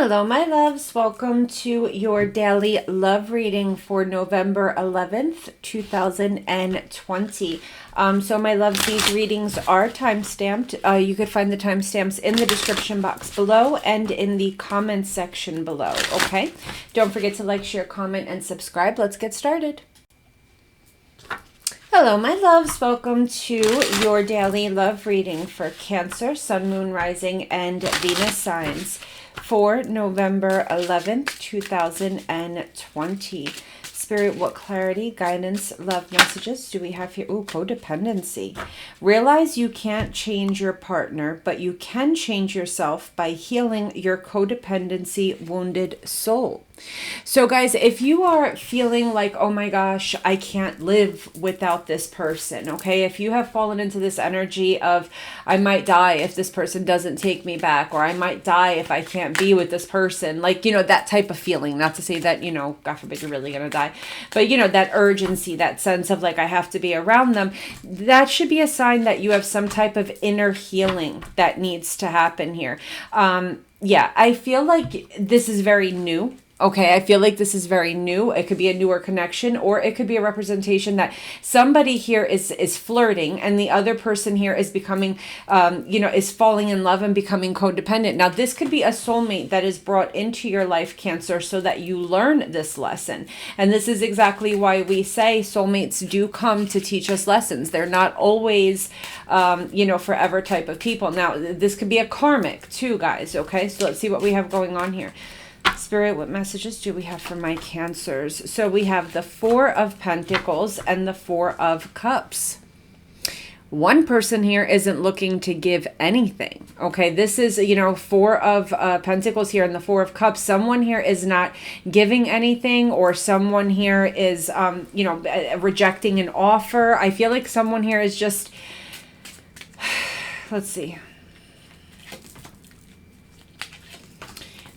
Hello, my loves. Welcome to your daily love reading for November 11th, 2020. So my loves, these readings are time-stamped. You could find the timestamps in the description box below and in the comments section below, okay? Don't forget to like, share, comment, and subscribe. Let's get started. Hello, my loves. Welcome to your daily love reading for Cancer, Sun, Moon, Rising, and Venus signs for November 11th, 2020. Spirit, what clarity, guidance, love messages do we have here? Ooh, codependency. Realize you can't change your partner, but you can change yourself by healing your codependency wounded soul. So guys, if you are feeling like, oh my gosh, I can't live without this person, okay? If you have fallen into this energy of, I might die if this person doesn't take me back, or I might die if I can't be with this person, like, you know, that type of feeling, not to say that, you know, God forbid you're really gonna die, but you know, that urgency, that sense of like, I have to be around them, that should be a sign that you have some type of inner healing that needs to happen here. Yeah, I feel like this is very new. Okay, I feel like this is very new. It could be a newer connection, or it could be a representation that somebody here is flirting and the other person here is becoming, you know, is falling in love and becoming codependent. Now, this could be a soulmate that is brought into your life, Cancer, so that you learn this lesson. And this is exactly why we say soulmates do come to teach us lessons. They're not always, you know, forever type of people. Now, this could be a karmic too, guys. Okay, so let's see what we have going on here. Spirit, what messages do we have for my Cancers? So we have the Four of Pentacles and the Four of Cups. One person here isn't looking to give anything. Okay, this is, you know, Four of Pentacles here and the Four of Cups. Someone here is not giving anything, or someone here is, you know, rejecting an offer. I feel like someone here is just, let's see.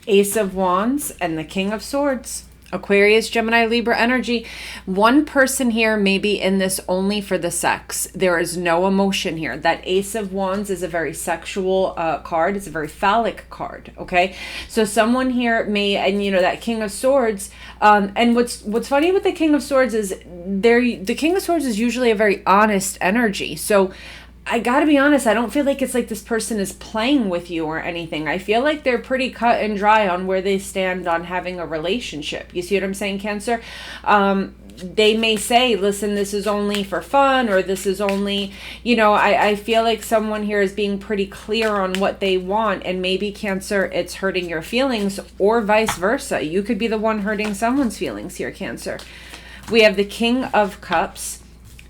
Ace of Wands and the King of Swords. Aquarius, Gemini, Libra energy. One person here may be in this only for the sex. There is no emotion here. That Ace of Wands is a very sexual card. It's a very phallic card, okay? So someone here may, and you know, that King of Swords, and what's funny with the King of Swords is the King of Swords is usually a very honest energy. So I gotta be honest, I don't feel like it's like this person is playing with you or anything. I feel like they're pretty cut and dry on where they stand on having a relationship. You see what I'm saying, Cancer? They may say, listen, this is only for fun, or this is only, you know, I feel like someone here is being pretty clear on what they want, and maybe, Cancer, it's hurting your feelings, or vice versa. You could be the one hurting someone's feelings here, Cancer. We have the King of Cups,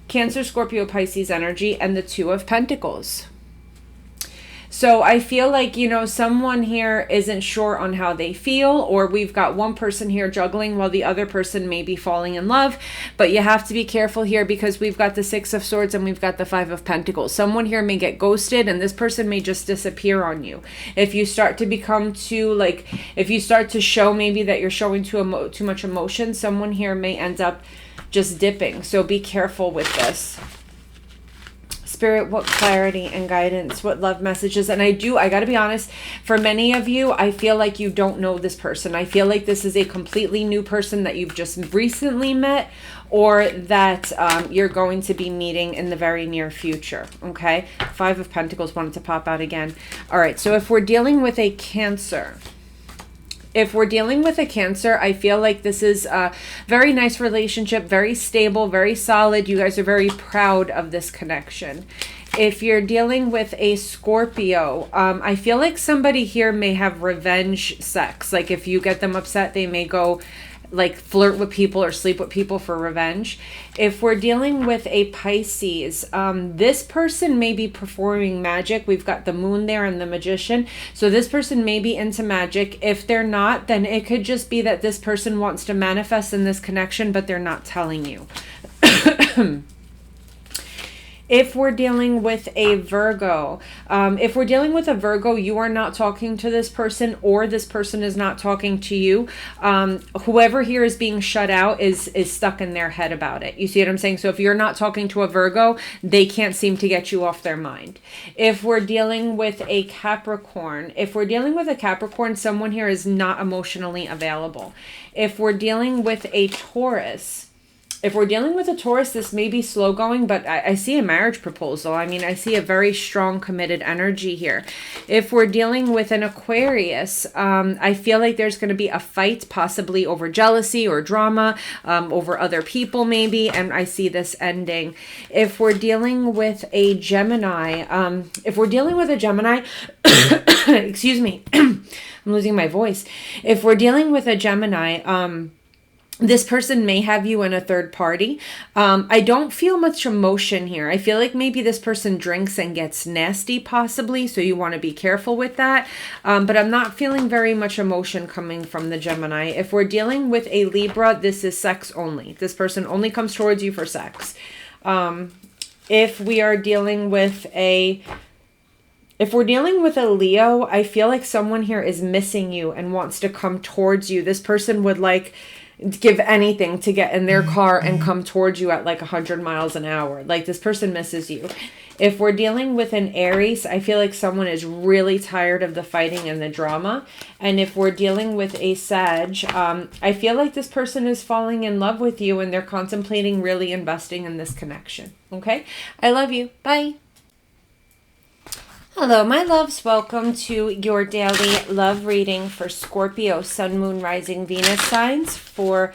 Cancer, Scorpio, Pisces energy, and the Two of Pentacles. So I feel like, you know, someone here isn't sure on how they feel, or we've got one person here juggling while the other person may be falling in love. But you have to be careful here, because we've got the Six of Swords and we've got the Five of Pentacles. Someone here may get ghosted, and this person may just disappear on you. If you start to become too, like, if you start to show maybe that you're showing too much emotion, someone here may end up just dipping. So be careful with this. Spirit, what clarity and guidance, what love messages? And I gotta be honest, for many of you, I feel like you don't know this person. I feel like this is a completely new person that you've just recently met, or that you're going to be meeting in the very near future, okay? Five of Pentacles wanted to pop out again. All right, so if we're dealing with a Cancer, I feel like this is a very nice relationship, very stable, very solid. You guys are very proud of this connection. If you're dealing with a Scorpio, I feel like somebody here may have revenge sex. Like if you get them upset, they may go like flirt with people or sleep with people for revenge. If we're dealing with a Pisces, this person may be performing magic. We've got the Moon there and the Magician. So this person may be into magic. If they're not, then it could just be that this person wants to manifest in this connection, but they're not telling you. If we're dealing with a Virgo, you are not talking to this person, or this person is not talking to you. Whoever here is being shut out is stuck in their head about it. You see what I'm saying? So if you're not talking to a Virgo, they can't seem to get you off their mind. If we're dealing with a Capricorn, someone here is not emotionally available. If we're dealing with a Taurus, this may be slow going, but I see a marriage proposal. I mean, I see a very strong committed energy here. If we're dealing with an Aquarius, I feel like there's going to be a fight, possibly over jealousy or drama, over other people maybe, and I see this ending. If we're dealing with a Gemini, excuse me, I'm losing my voice. If we're dealing with a Gemini, this person may have you in a third party. I don't feel much emotion here. I feel like maybe this person drinks and gets nasty possibly, so you want to be careful with that. But I'm not feeling very much emotion coming from the Gemini. If we're dealing with a Libra, this is sex only. This person only comes towards you for sex. If we're dealing with a Leo, I feel like someone here is missing you and wants to come towards you. This person would like give anything to get in their car and come towards you at like 100 miles an hour. Like, this person misses you. If we're dealing with an Aries, I feel like someone is really tired of the fighting and the drama. And if we're dealing with a Sag, I feel like this person is falling in love with you and they're contemplating really investing in this connection. Okay? I love you. Bye. Hello, my loves. Welcome to your daily love reading for Scorpio, Sun, Moon, Rising, Venus signs for,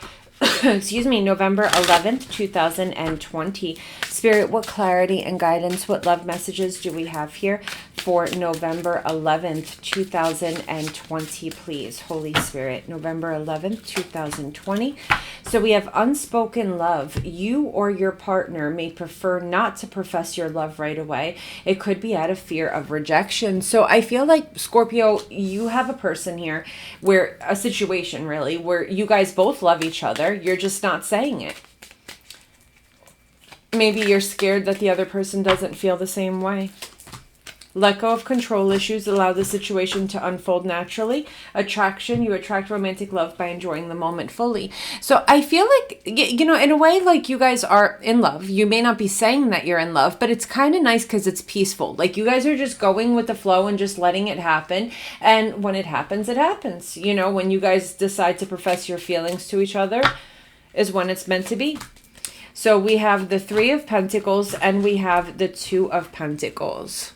November 11th, 2020. Spirit, what clarity and guidance, what love messages do we have here for November 11th, 2020, please? Holy Spirit, November 11th, 2020. So we have unspoken love. You or your partner may prefer not to profess your love right away. It could be out of fear of rejection. So I feel like, Scorpio, you have a person here where, a situation really, where you guys both love each other. You're just not saying it. Maybe you're scared that the other person doesn't feel the same way. Let go of control issues. Allow the situation to unfold naturally. Attraction. You attract romantic love by enjoying the moment fully. So I feel like, in a way, like you guys are in love. You may not be saying that you're in love, but it's kind of nice because it's peaceful. Like, you guys are just going with the flow and just letting it happen. And when it happens, it happens. When you guys decide to profess your feelings to each other is when it's meant to be. So we have the Three of Pentacles and we have the Two of Pentacles.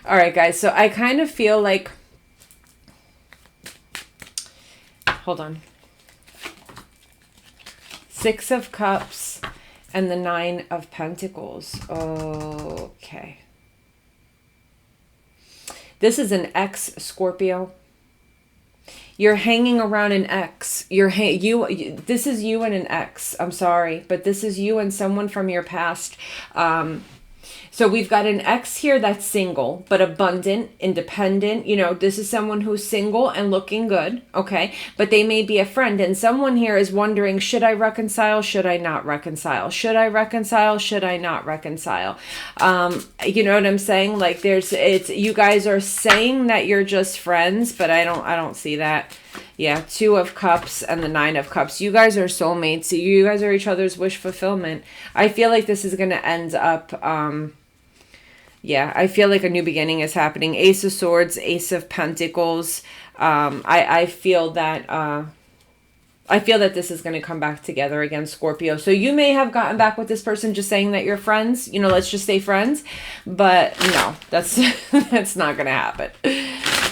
All right, guys. So I kind of feel like, hold on. Six of Cups and the Nine of Pentacles. Okay. This is an ex, Scorpio. You're hanging around an ex. This is you and an ex. I'm sorry, but this is you and someone from your past. So we've got an ex here that's single, but abundant, independent. This is someone who's single and looking good, okay? But they may be a friend, and someone here is wondering, should I reconcile? Should I not reconcile? Should I reconcile? Should I not reconcile? You know what I'm saying? Like, you guys are saying that you're just friends, but I don't see that. Yeah, Two of Cups and the Nine of Cups. You guys are soulmates. You guys are each other's wish fulfillment. I feel like this is going to end up, I feel like a new beginning is happening. Ace of Swords, Ace of Pentacles. I feel that this is going to come back together again, Scorpio. So you may have gotten back with this person just saying that you're friends. Let's just stay friends. But no, that's not going to happen.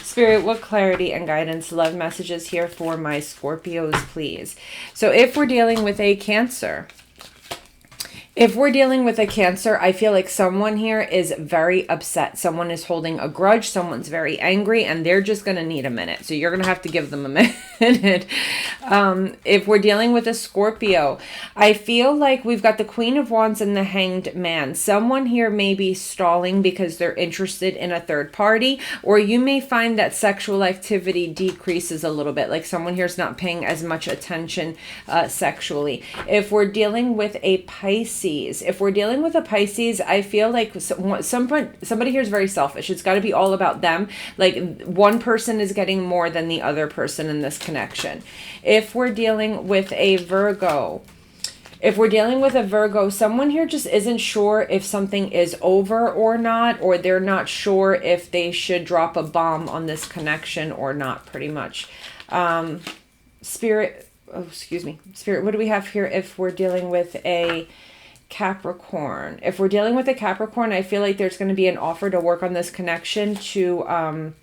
Spirit, what clarity and guidance, love messages here for my Scorpios, please? So if we're dealing with a Cancer, I feel like someone here is very upset. Someone is holding a grudge. Someone's very angry, and they're just going to need a minute. So you're going to have to give them a minute. If we're dealing with a Scorpio, I feel like we've got the Queen of Wands and the Hanged Man. Someone here may be stalling because they're interested in a third party, or you may find that sexual activity decreases a little bit. Like, someone here's not paying as much attention sexually. If we're dealing with a Pisces, Pisces, if we're dealing with a Pisces, I feel like somebody here is very selfish. It's got to be all about them. Like one person is getting more than the other person in this connection. If we're dealing with a Virgo, someone here just isn't sure if something is over or not, or they're not sure if they should drop a bomb on this connection or not, pretty much. Spirit, what do we have here if we're dealing with a Capricorn? If we're dealing with a Capricorn, I feel like there's going to be an offer to work on this connection to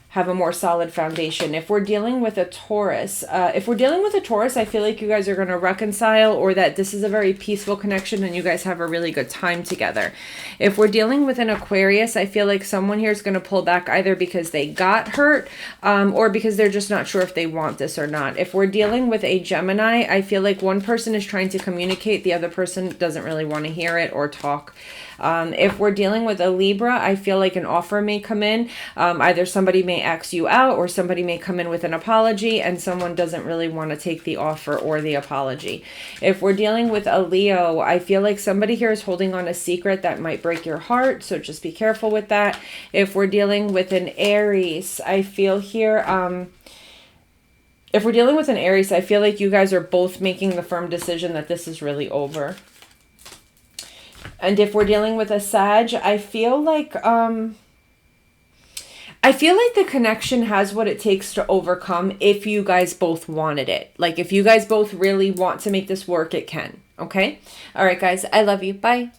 have a more solid foundation. If we're dealing with a Taurus, I feel like you guys are going to reconcile, or that this is a very peaceful connection and you guys have a really good time together. If we're dealing with an Aquarius, I feel like someone here is going to pull back either because they got hurt or because they're just not sure if they want this or not. If we're dealing with a Gemini, I feel like one person is trying to communicate, the other person doesn't really want to hear it or talk. If we're dealing with a Libra, I feel like an offer may come in. Either somebody may ask you out, or somebody may come in with an apology and someone doesn't really want to take the offer or the apology. If we're dealing with a Leo, I feel like somebody here is holding on a secret that might break your heart, so just be careful with that. If we're dealing with an Aries, I feel here... if we're dealing with an Aries, I feel like you guys are both making the firm decision that this is really over. And if we're dealing with a Sag, I feel like the connection has what it takes to overcome if you guys both wanted it. Like if you guys both really want to make this work, it can. Okay? All right, guys. I love you. Bye.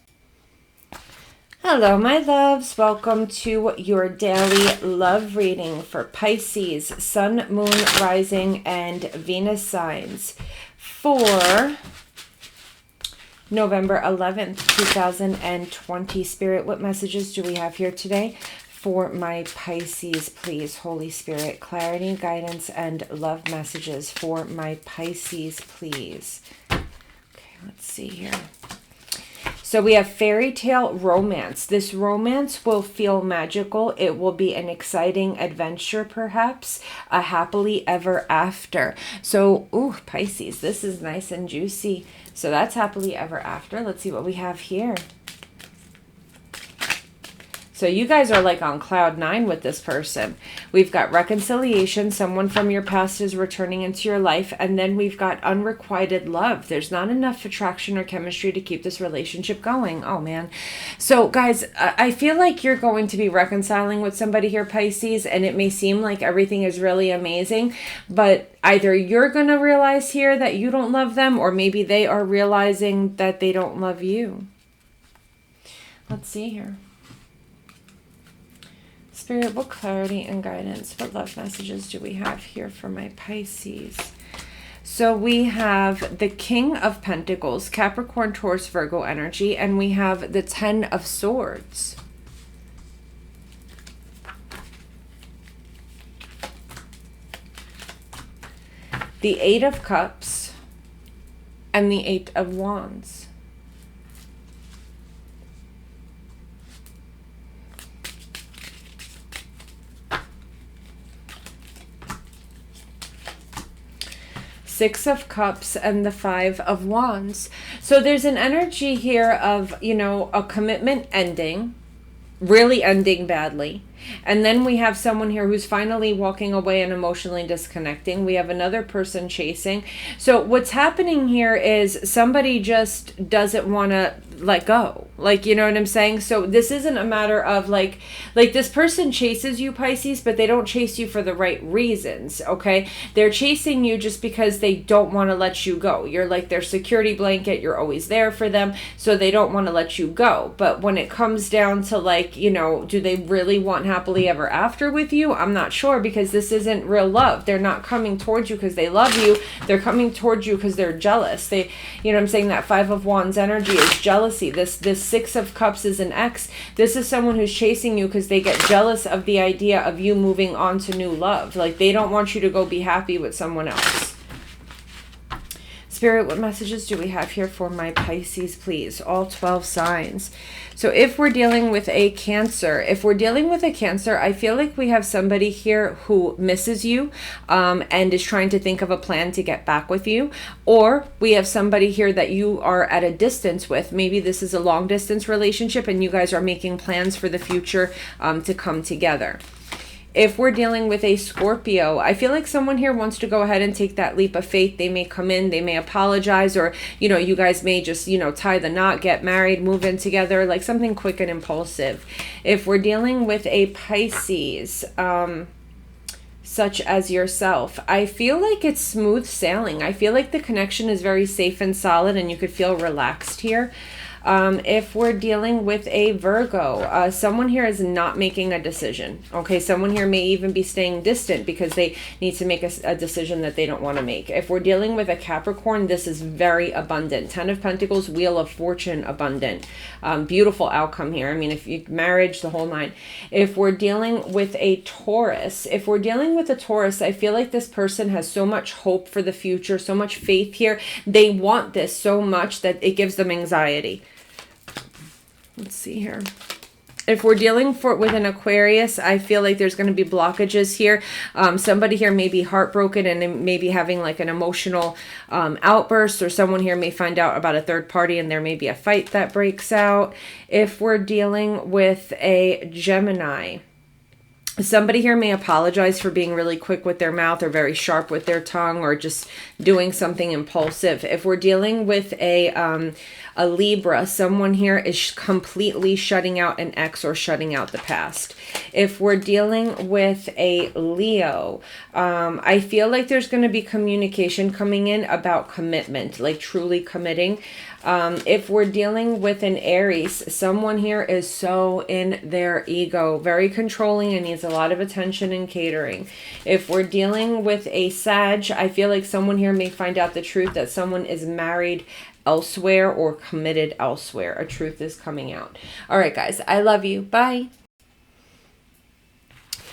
Hello, my loves. Welcome to your daily love reading for Pisces, Sun, Moon, Rising, and Venus signs for November 11th, 2020. Spirit, what messages do we have here today for my Pisces, please? Holy Spirit, clarity, guidance, and love messages for my Pisces, please. Okay, let's see here. So we have fairy tale romance. This romance will feel magical. It will be an exciting adventure, perhaps a happily ever after. So, ooh, Pisces, this is nice and juicy. So that's happily ever after. Let's see what we have here. So you guys are like on cloud 9 with this person. We've got reconciliation. Someone from your past is returning into your life. And then we've got unrequited love. There's not enough attraction or chemistry to keep this relationship going. Oh, man. So, guys, I feel like you're going to be reconciling with somebody here, Pisces, and it may seem like everything is really amazing, but either you're going to realize here that you don't love them, or maybe they are realizing that they don't love you. Let's see here. Spirit, what clarity and guidance, what love messages do we have here for my Pisces? So we have the King of Pentacles, Capricorn, Taurus, Virgo energy, and we have the 10 of Swords. The 8 of Cups and the 8 of Wands. Six of Cups and the 5 of Wands. So there's an energy here of, you know, a commitment ending, really ending badly. And then we have someone here who's finally walking away and emotionally disconnecting. We have another person chasing. So what's happening here is somebody just doesn't want to let go. Like, you know what I'm saying? So this isn't a matter of like this person chases you, Pisces, but they don't chase you for the right reasons, okay? They're chasing you just because they don't want to let you go. You're like their security blanket. You're always there for them, so they don't want to let you go. But when it comes down to, like, you know, do they really want happily ever after with you? I'm not sure, because this isn't real love. They're not coming towards you because they love you. They're coming towards you because they're jealous. They, you know what I'm saying? That 5 of Wands energy is jealousy. This 6 of Cups is an ex. This is someone who's chasing you because they get jealous of the idea of you moving on to new love. Like, they don't want you to go be happy with someone else. Spirit, what messages do we have here for my Pisces, please? All 12 signs. So if we're dealing with a Cancer, I feel like we have somebody here who misses you and is trying to think of a plan to get back with you. Or we have somebody here that you are at a distance with. Maybe this is a long distance relationship and you guys are making plans for the future to come together. If we're dealing with a Scorpio, I feel like someone here wants to go ahead and take that leap of faith. They may come in, they may apologize, or, you know, you guys may just, you know, tie the knot, get married, move in together, like something quick and impulsive. If we're dealing with a Pisces, such as yourself, I feel like it's smooth sailing. I feel like the connection is very safe and solid and you could feel relaxed here. If we're dealing with a Virgo, someone here is not making a decision. Okay, someone here may even be staying distant because they need to make a decision that they don't want to make. If we're dealing with a Capricorn, this is very abundant. 10 of Pentacles, Wheel of Fortune, abundant. Beautiful outcome here. I mean, if you marriage, the whole nine. If we're dealing with a Taurus, I feel like this person has so much hope for the future, so much faith here. They want this so much that it gives them anxiety. Let's see here. If we're dealing with an Aquarius, I feel like there's going to be blockages here. Somebody here may be heartbroken and may be having like an emotional outburst, or someone here may find out about a third party and there may be a fight that breaks out. If we're dealing with a Gemini, somebody here may apologize for being really quick with their mouth or very sharp with their tongue or just doing something impulsive. If we're dealing with a Libra, someone here is completely shutting out an ex or shutting out the past. If we're dealing with a Leo, I feel like there's going to be communication coming in about commitment, like truly committing. If we're dealing with an Aries, someone here is so in their ego, very controlling and needs a lot of attention and catering. If we're dealing with a Sag, I feel like someone here may find out the truth that someone is married elsewhere or committed elsewhere. A truth is coming out. All right, guys, I love you. Bye.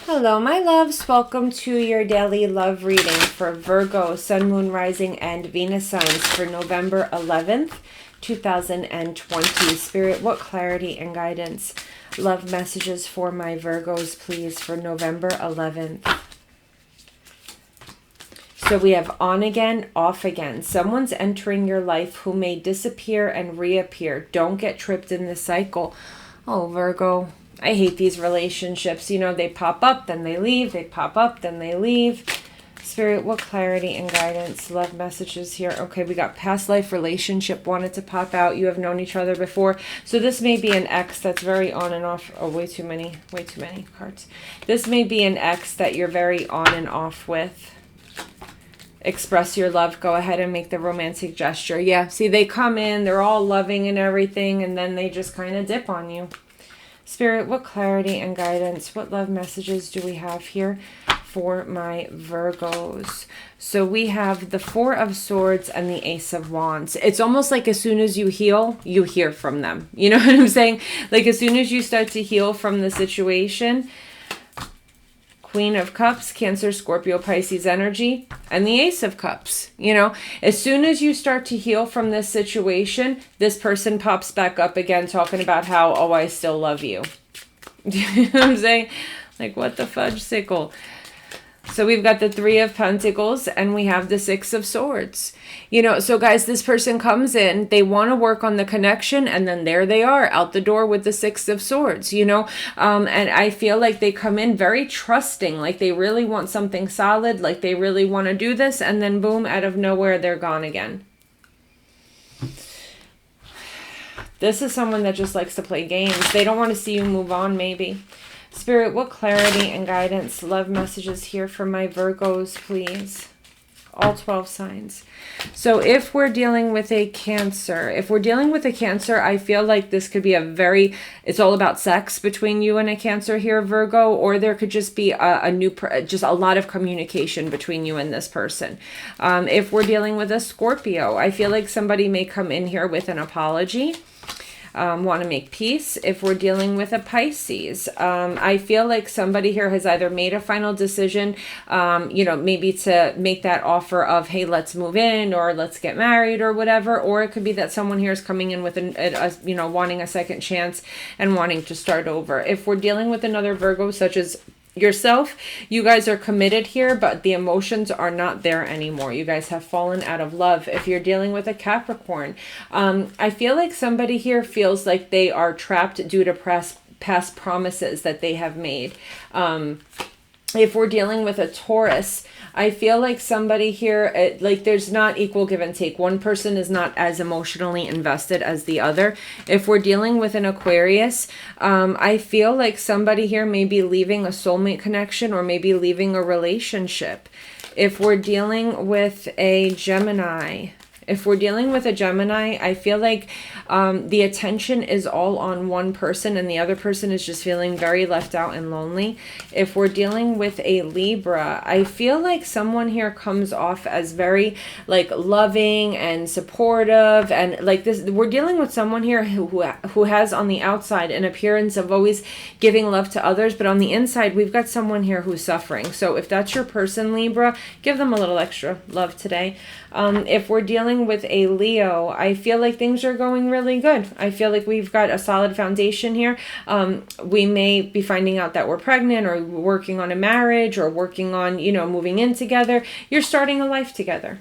Hello, my loves. Welcome to your daily love reading for Virgo, Sun, Moon, Rising, and Venus signs for November 11th, 2020. Spirit, what clarity and guidance, love messages for my Virgos, please, for November 11th. So we have on again, off again. Someone's entering your life who may disappear and reappear. Don't get tripped in this cycle. Oh, Virgo, I hate these relationships. You know, they pop up, then they leave. They pop up, then they leave. Spirit, what clarity and guidance, love messages here. Okay, we got past life relationship wanted to pop out. You have known each other before. So this may be an ex that's very on and off. Oh, way too many cards. This may be an ex that you're very on and off with. Express your love. Go ahead and make the romantic gesture. Yeah, see, they come in, they're all loving and everything, and then they just kind of dip on you. Spirit, what clarity and guidance, what love messages do we have here for my Virgos? So we have the Four of Swords and the Ace of Wands. It's almost like as soon as you heal, you hear from them. You know what I'm saying? Like as soon as you start to heal from the situation, Queen of Cups, Cancer, Scorpio, Pisces energy, and the Ace of Cups. You know, as soon as you start to heal from this situation, this person pops back up again talking about how, oh, I still love you. You know what I'm saying? Like, what the fudge sickle? So we've got the Three of Pentacles and we have the Six of Swords. You know, so guys, this person comes in, they want to work on the connection, and then there they are out the door with the Six of Swords, you know. And I feel like they come in very trusting, like they really want something solid, like they really want to do this, and then boom, out of nowhere, they're gone again. This is someone that just likes to play games. They don't want to see you move on, maybe. Spirit, what clarity and guidance, love messages here for my Virgos, please. All 12 signs. So if we're dealing with a Cancer, I feel like this could be it's all about sex between you and a Cancer here, Virgo, or there could just be just a lot of communication between you and this person. If we're dealing with a Scorpio, I feel like somebody may come in here with an apology. want to make peace. If we're dealing with a Pisces, I feel like somebody here has either made a final decision, you know, maybe to make that offer of, hey, let's move in or let's get married or whatever. Or it could be that someone here is coming in with you know, wanting a second chance and wanting to start over. If we're dealing with another Virgo, such as yourself, you guys are committed here, but the emotions are not there anymore. You guys have fallen out of love. If you're dealing with a Capricorn, I feel like somebody here feels like they are trapped due to past promises that they have made. If we're dealing with a Taurus, I feel like somebody here, like there's not equal give and take. One person is not as emotionally invested as the other. If we're dealing with an Aquarius, I feel like somebody here may be leaving a soulmate connection or maybe leaving a relationship. If we're dealing with a Gemini, I feel like the attention is all on one person and the other person is just feeling very left out and lonely. If we're dealing with a Libra, I feel like someone here comes off as very like loving and supportive, and like this, we're dealing with someone here who has on the outside an appearance of always giving love to others, but on the inside we've got someone here who's suffering. So if that's your person, Libra, give them a little extra love today. If we're dealing with a Leo, I feel like things are going really good. I feel like we've got a solid foundation here. We may be finding out that we're pregnant or working on a marriage or working on, you know, moving in together. You're starting a life together.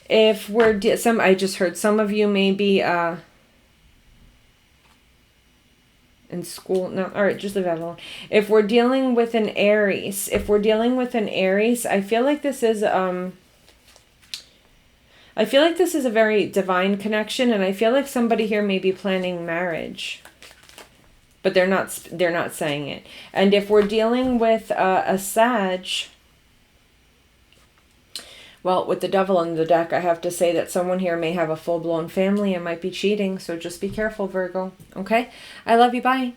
If we're, I just heard some of you may be, in school. No, all right, just leave that alone. If we're dealing with an Aries, I feel like this is, a very divine connection, and I feel like somebody here may be planning marriage, but they're not saying it. And if we're dealing with a Sag, well, with the devil on the deck, I have to say that someone here may have a full-blown family and might be cheating, so just be careful, Virgo. Okay? I love you. Bye.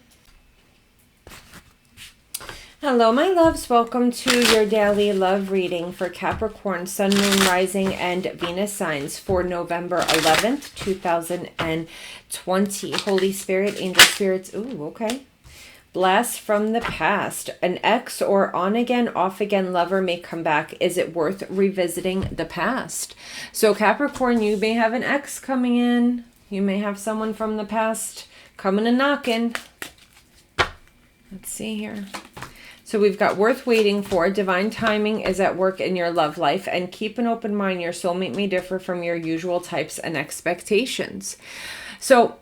Hello, my loves. Welcome to your daily love reading for Capricorn, Sun, Moon, Rising, and Venus signs for November 11th, 2020. Holy Spirit, angel spirits. Ooh, okay. Blast from the past. An ex or on-again, off-again lover may come back. Is it worth revisiting the past? So Capricorn, you may have an ex coming in. You may have someone from the past coming and knocking. Let's see here. So we've got worth waiting for. Divine timing is at work in your love life. And keep an open mind. Your soulmate may differ from your usual types and expectations. So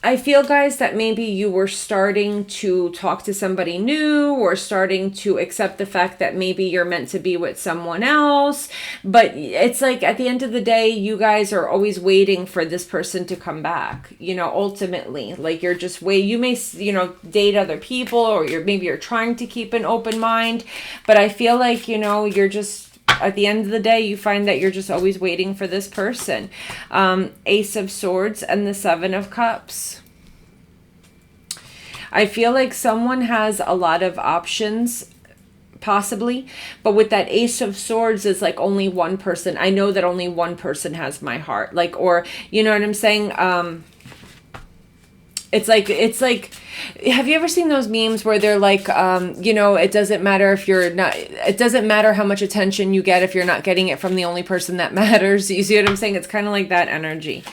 I feel, guys, that maybe you were starting to talk to somebody new or starting to accept the fact that maybe you're meant to be with someone else. But it's like at the end of the day, you guys are always waiting for this person to come back. You know, ultimately, like you're just you may, you know, date other people, or maybe you're trying to keep an open mind. But I feel like, you know, you're just, at the end of the day, you find that you're just always waiting for this person. Ace of Swords and the Seven of Cups. I feel like someone has a lot of options, possibly, but with that Ace of Swords, it's like only one person. I know that only one person has my heart. Like, or, you know what I'm saying? It's like, have you ever seen those memes where they're like, you know, it doesn't matter how much attention you get if you're not getting it from the only person that matters. You see what I'm saying? It's kind of like that energy.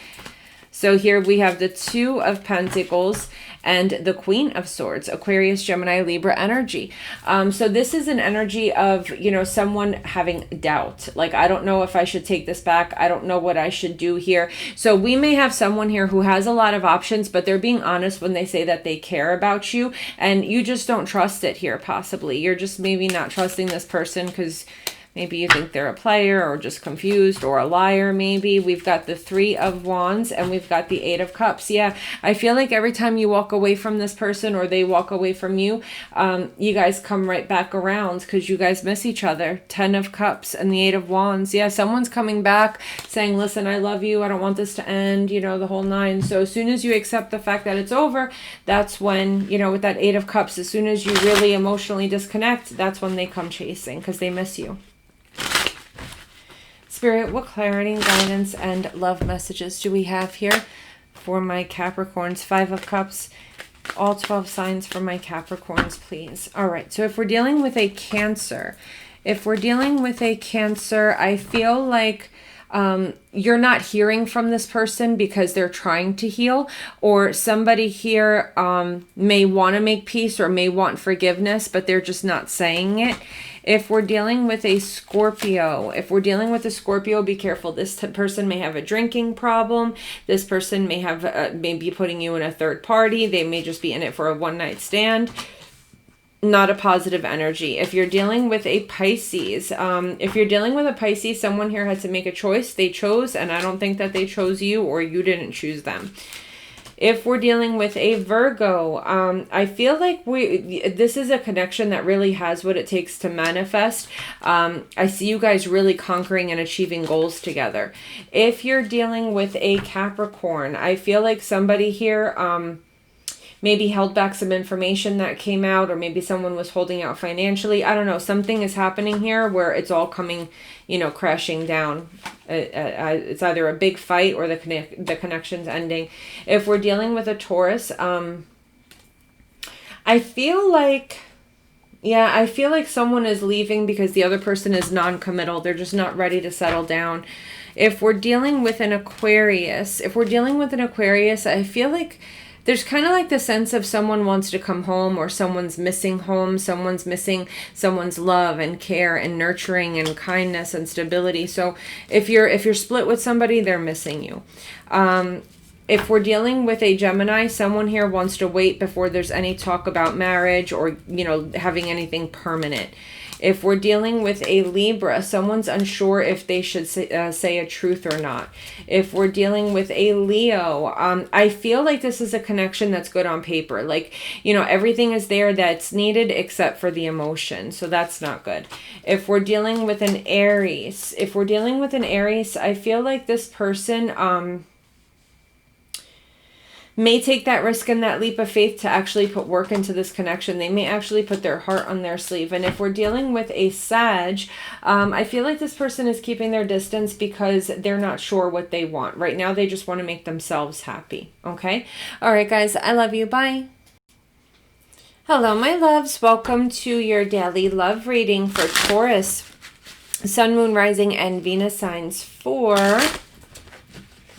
So here we have the Two of Pentacles and the Queen of Swords, Aquarius, Gemini, Libra energy. So this is an energy of, you know, someone having doubt. Like, I don't know if I should take this back. I don't know what I should do here. So we may have someone here who has a lot of options, but they're being honest when they say that they care about you, and you just don't trust it here, possibly. You're just maybe not trusting this person because maybe you think they're a player or just confused or a liar, maybe. We've got the Three of Wands and we've got the Eight of Cups. Yeah, I feel like every time you walk away from this person or they walk away from you, you guys come right back around because you guys miss each other. 10 of Cups and the Eight of Wands. Yeah, someone's coming back saying, listen, I love you. I don't want this to end, you know, the whole nine. So as soon as you accept the fact that it's over, that's when, you know, with that Eight of Cups, as soon as you really emotionally disconnect, that's when they come chasing because they miss you. Spirit, what clarity, guidance, and love messages do we have here for my Capricorns. 5 of Cups. All 12 signs for my Capricorns, please. All right. So if we're dealing with a Cancer, I feel like you're not hearing from this person because they're trying to heal, or somebody here may want to make peace or may want forgiveness, but they're just not saying it. If we're dealing with a Scorpio, be careful. This person may have a drinking problem. This person may have maybe putting you in a third party. They may just be in it for a one-night stand. Not a positive energy. If you're dealing with a Pisces, someone here had to make a choice. They chose, and I don't think that they chose you or you didn't choose them. If we're dealing with a Virgo, I feel like this is a connection that really has what it takes to manifest. I see you guys really conquering and achieving goals together. If you're dealing with a Capricorn, I feel like somebody here maybe held back some information that came out, or maybe someone was holding out financially. I don't know. Something is happening here where it's all coming, crashing down. It's either a big fight or the connection's ending. If we're dealing with a Taurus, I feel like someone is leaving because the other person is non-committal. They're just not ready to settle down. If we're dealing with an Aquarius, I feel like there's kind of like the sense of someone wants to come home, or someone's missing home. Someone's missing someone's love and care and nurturing and kindness and stability. So if you're split with somebody, they're missing you. If we're dealing with a Gemini, someone here wants to wait before there's any talk about marriage or, having anything permanent. If we're dealing with a Libra, someone's unsure if they should say a truth or not. If we're dealing with a Leo, I feel like this is a connection that's good on paper. Like, everything is there that's needed except for the emotion. So that's not good. If we're dealing with an Aries, I feel like this person may take that risk and that leap of faith to actually put work into this connection. They may actually put their heart on their sleeve. And if we're dealing with a Sag, I feel like this person is keeping their distance because they're not sure what they want. Right now, they just want to make themselves happy. Okay? All right, guys. I love you. Bye. Hello, my loves. Welcome to your daily love reading for Taurus, Sun, Moon, Rising, and Venus signs for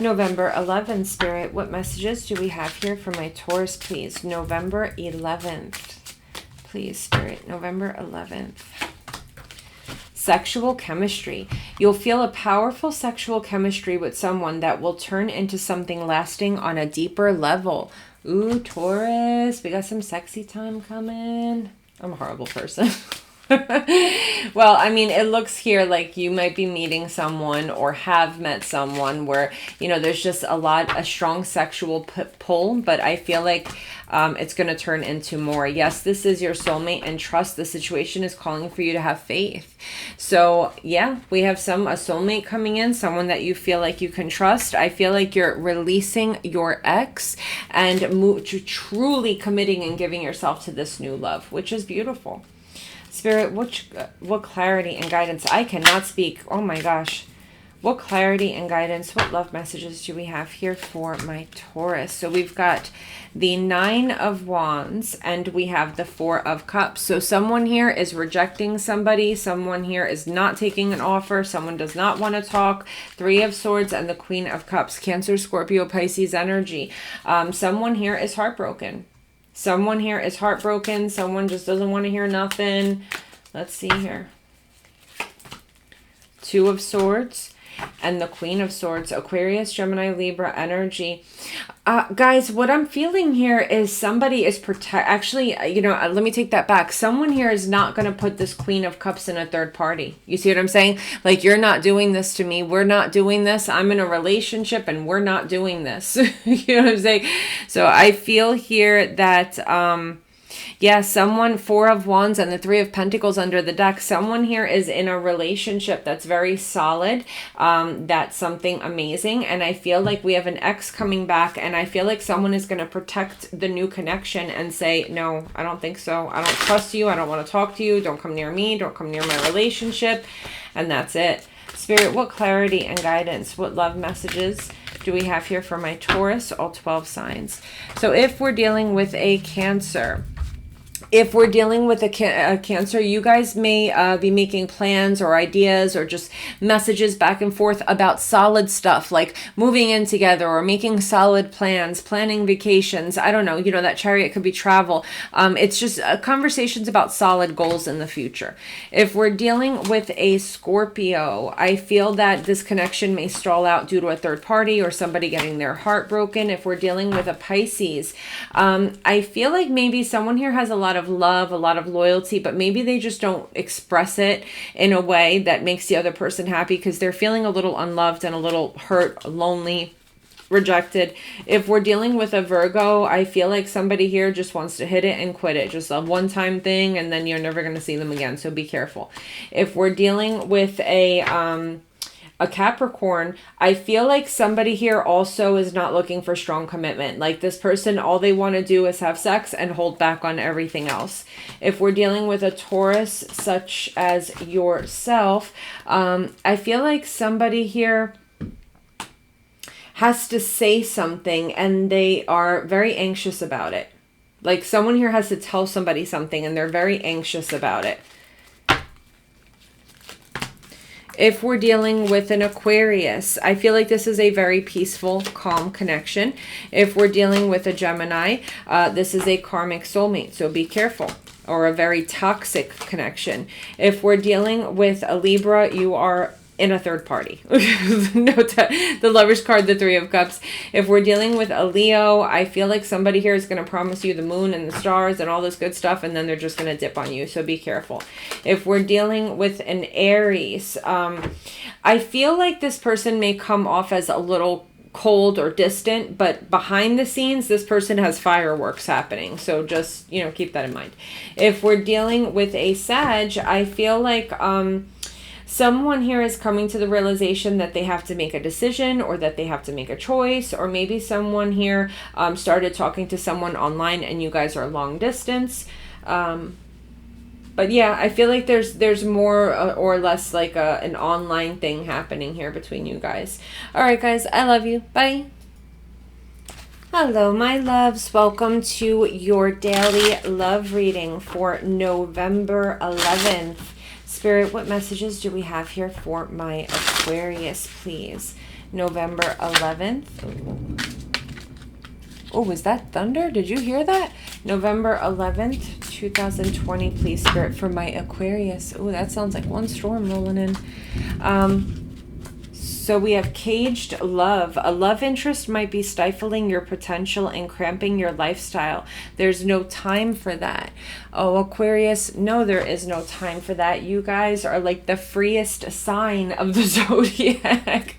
November 11th, Spirit. What messages do we have here for my Taurus, please? November 11th. Please, Spirit. November 11th. Sexual chemistry. You'll feel a powerful sexual chemistry with someone that will turn into something lasting on a deeper level. Ooh, Taurus. We got some sexy time coming. I'm a horrible person. Well, I mean, it looks here like you might be meeting someone or have met someone where, there's just a strong sexual pull, but I feel like it's going to turn into more. Yes, this is your soulmate, and trust the situation is calling for you to have faith. So yeah, we have a soulmate coming in, someone that you feel like you can trust. I feel like you're releasing your ex and truly committing and giving yourself to this new love, which is beautiful. Spirit, what clarity and guidance? I cannot speak. Oh my gosh. What clarity and guidance, what love messages do we have here for my Taurus? So we've got the 9 of Wands and we have the 4 of Cups. So someone here is rejecting somebody. Someone here is not taking an offer. Someone does not want to talk. 3 of Swords and the Queen of Cups. Cancer, Scorpio, Pisces energy. Someone here is heartbroken. Someone here is heartbroken. Someone just doesn't want to hear nothing. Let's see here. 2 of Swords and the Queen of Swords. Aquarius, Gemini, Libra energy. Guys, what I'm feeling here is somebody is actually, let me take that back. Someone here is not going to put this Queen of Cups in a third party. You see what I'm saying? Like, you're not doing this to me. We're not doing this. I'm in a relationship and we're not doing this. You know what I'm saying? So I feel here that, yeah, 4 of Wands and the 3 of Pentacles under the deck. Someone here is in a relationship that's very solid. That's something amazing. And I feel like we have an ex coming back, and I feel like someone is going to protect the new connection and say, no, I don't think so. I don't trust you. I don't want to talk to you. Don't come near me. Don't come near my relationship. And that's it. Spirit, what clarity and guidance, what love messages do we have here for my Taurus, all 12 signs? So if we're dealing with a Cancer, if we're dealing with a Cancer, you guys may be making plans or ideas or just messages back and forth about solid stuff like moving in together or making solid plans, planning vacations. I don't know, you know, that Chariot could be travel. It's just conversations about solid goals in the future. If we're dealing with a Scorpio, I feel that this connection may stall out due to a third party or somebody getting their heart broken. If we're dealing with a Pisces, I feel like maybe someone here has a lot of love, a lot of loyalty, but maybe they just don't express it in a way that makes the other person happy because they're feeling a little unloved and a little hurt, lonely, rejected. If we're dealing with a Virgo, I feel like somebody here just wants to hit it and quit it. Just a one-time thing, and then you're never going to see them again. So be careful. If we're dealing with a Capricorn, I feel like somebody here also is not looking for strong commitment. Like this person, all they want to do is have sex and hold back on everything else. If we're dealing with a Taurus, such as yourself, I feel like somebody here has to say something and they are very anxious about it. Like someone here has to tell somebody something and they're very anxious about it. If we're dealing with an Aquarius, I feel like this is a very peaceful, calm connection. If we're dealing with a Gemini, this is a karmic soulmate, so be careful. Or a very toxic connection. If we're dealing with a Libra, you are in a third party. The Lover's card, the Three of Cups. If we're dealing with a Leo, I feel like somebody here is going to promise you the moon and the stars and all this good stuff, and then they're just going to dip on you, so be careful. If we're dealing with an Aries, I feel like this person may come off as a little cold or distant, but behind the scenes, this person has fireworks happening. So just, you know, keep that in mind. If we're dealing with a Sag, I feel like someone here is coming to the realization that they have to make a decision or that they have to make a choice, or maybe someone here started talking to someone online and you guys are long distance. But yeah, I feel like there's more or less like an online thing happening here between you guys. All right, guys, I love you. Bye. Hello, my loves. Welcome to your daily love reading for November 11th. Spirit, what messages do we have here for my Aquarius, please? November 11th. Oh, was that thunder? Did you hear that? November 11th, 2020, please, Spirit, for my Aquarius. Oh, that sounds like one storm rolling in. So we have caged love. A love interest might be stifling your potential and cramping your lifestyle. There's no time for that. Oh, Aquarius, no, there is no time for that. You guys are like the freest sign of the zodiac.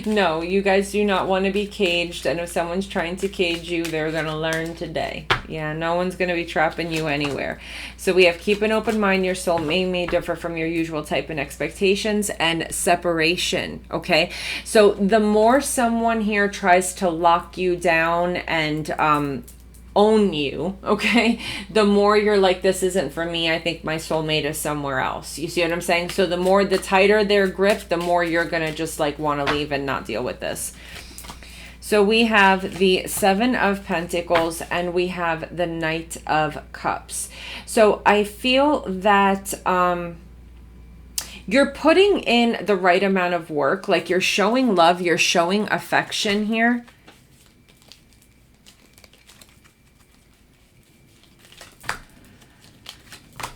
No, you guys do not want to be caged. And if someone's trying to cage you, they're going to learn today. Yeah, no one's going to be trapping you anywhere. So we have keep an open mind. Your soul may differ from your usual type and expectations, and separation. Okay. So the more someone here tries to lock you down and own you, okay, the more you're like, this isn't for me. I think my soulmate is somewhere else. You see what I'm saying? So the tighter their grip, the more you're going to just like want to leave and not deal with this. So we have the Seven of Pentacles and we have the Knight of Cups. So I feel that you're putting in the right amount of work. Like you're showing love, you're showing affection here.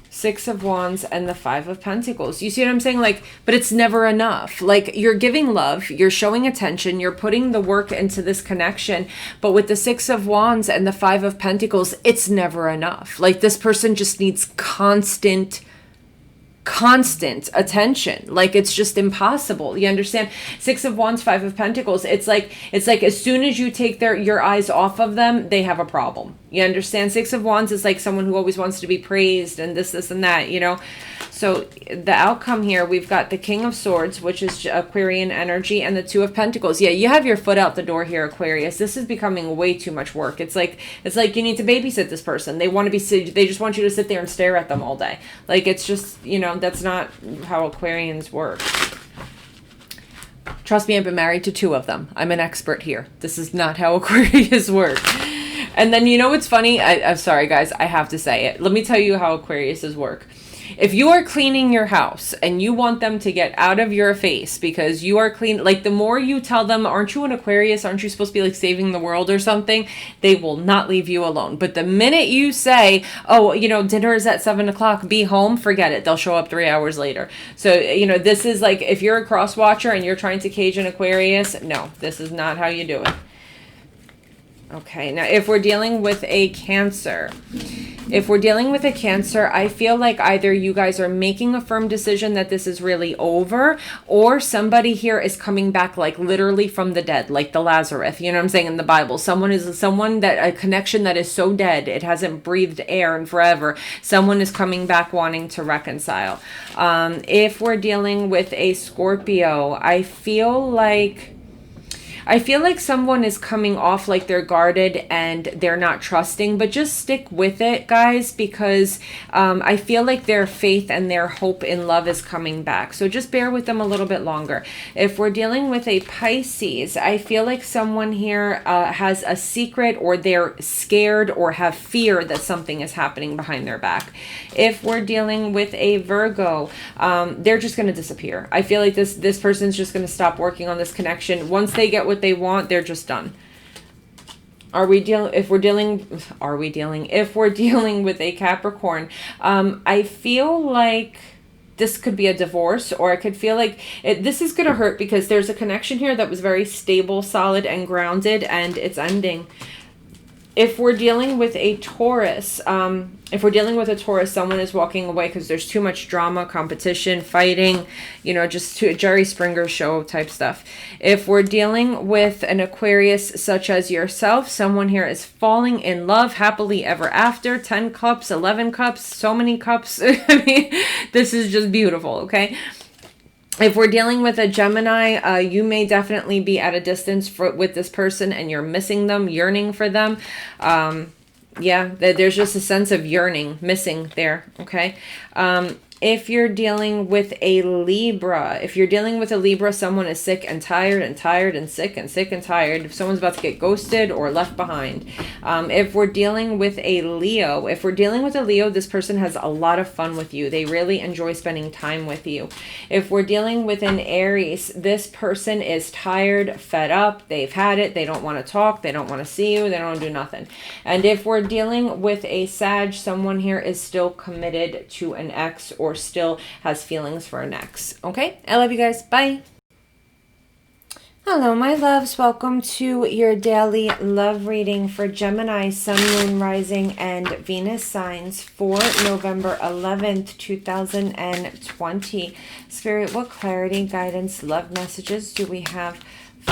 Six of Wands and the Five of Pentacles. You see what I'm saying? Like, but it's never enough. Like you're giving love, you're showing attention, you're putting the work into this connection. But with the Six of Wands and the Five of Pentacles, it's never enough. Like this person just needs constant attention. Like it's just impossible. You understand? Six of Wands, Five of Pentacles. It's like as soon as you take your eyes off of them, they have a problem. You understand? Six of Wands is like someone who always wants to be praised and this and that, you know? So the outcome here, we've got the King of Swords, which is Aquarian energy, and the Two of Pentacles. Yeah, you have your foot out the door here, Aquarius. This is becoming way too much work. It's like you need to babysit this person. They just want you to sit there and stare at them all day. Like it's just, you know, that's not how Aquarians work. Trust me, I've been married to 2 of them. I'm an expert here. This is not how Aquarius work. And then, you know what's funny? I'm sorry, guys. I have to say it. Let me tell you how Aquariuses work. If you are cleaning your house and you want them to get out of your face because you are clean, like the more you tell them, aren't you an Aquarius? Aren't you supposed to be like saving the world or something? They will not leave you alone. But the minute you say, oh, you know, dinner is at 7 o'clock, be home, forget it. They'll show up 3 hours later. So, you know, this is like, if you're a cross watcher and you're trying to cage an Aquarius, no, this is not how you do it. Okay, now if we're dealing with a Cancer, I feel like either you guys are making a firm decision that this is really over, or somebody here is coming back like literally from the dead, like the Lazarus, you know what I'm saying, in the Bible. A connection that is so dead, it hasn't breathed air in forever. Someone is coming back wanting to reconcile. If we're dealing with a Scorpio, I feel like someone is coming off like they're guarded and they're not trusting, but just stick with it, guys, because I feel like their faith and their hope in love is coming back. So just bear with them a little bit longer. If we're dealing with a Pisces, I feel like someone here has a secret, or they're scared or have fear that something is happening behind their back. If we're dealing with a Virgo, they're just going to disappear. I feel like this person's just going to stop working on this connection. Once they get what they want, they're just done. If we're dealing with a Capricorn, I feel like this could be a divorce, or I could feel like this is going to hurt because there's a connection here that was very stable, solid, and grounded, and it's ending. If we're dealing with a Taurus, someone is walking away because there's too much drama, competition, fighting, you know, just Jerry Springer show type stuff. If we're dealing with an Aquarius such as yourself, someone here is falling in love happily ever after. 10 cups, 11 cups, so many cups. I mean, this is just beautiful, okay? If we're dealing with a Gemini, you may definitely be at a distance with this person and you're missing them, yearning for them. Yeah, there's just a sense of yearning, missing there, okay? If you're dealing with a Libra, someone is sick and tired and tired and sick and tired. If someone's about to get ghosted or left behind. If we're dealing with a Leo, this person has a lot of fun with you. They really enjoy spending time with you. If we're dealing with an Aries, this person is tired, fed up, they've had it, they don't want to talk, they don't want to see you, they don't want to do nothing. And if we're dealing with a Sag, someone here is still committed to an ex or still has feelings for an ex. Okay, I love you guys. Bye. Hello, my loves. Welcome to your daily love reading for Gemini, Sun, Moon, Rising, and Venus signs for November 11th, 2020. Spirit, what clarity, guidance, love messages do we have